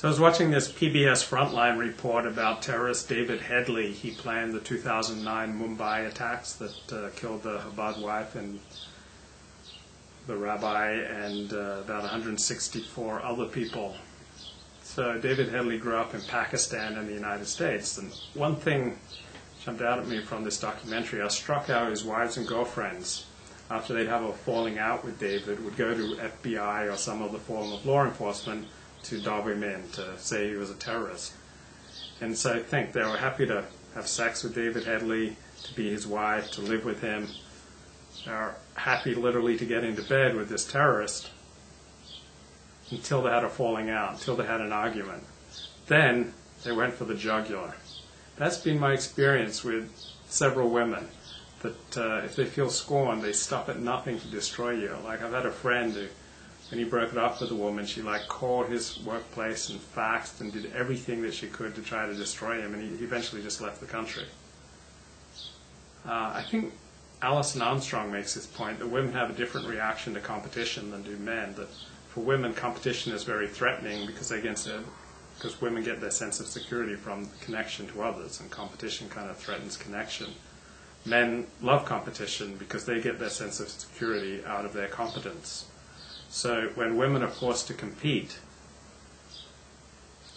So I was watching this PBS Frontline report about terrorist David Headley. He planned the 2009 Mumbai attacks that killed the Chabad wife and the rabbi and about 164 other people. So David Headley grew up in Pakistan and the United States. And one thing jumped out at me from this documentary. I was struck how his wives and girlfriends, after they'd have a falling out with David, would go to FBI or some other form of law enforcement to dob him in, to say he was a terrorist. And so I think they were happy to have sex with David Headley, to be his wife, to live with him. They were happy literally to get into bed with this terrorist until they had a falling out, until they had an argument. Then they went for the jugular. That's been my experience with several women, that if they feel scorned, they stop at nothing to destroy you. Like I've had a friend who, when he broke it up with a woman, she called his workplace and faxed and did everything that she could to try to destroy him, and he eventually just left the country. I think Alison Armstrong makes this point that women have a different reaction to competition than do men. That for women, competition is very threatening because women get their sense of security from connection to others, and competition kind of threatens connection. Men love competition because they get their sense of security out of their competence. So when women are forced to compete,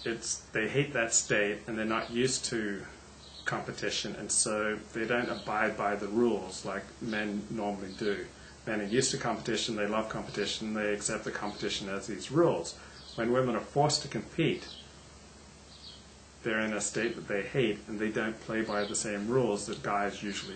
they hate that state and they're not used to competition, and so they don't abide by the rules like men normally do. Men are used to competition, they love competition, they accept the competition as these rules. When women are forced to compete, they're in a state that they hate and they don't play by the same rules that guys usually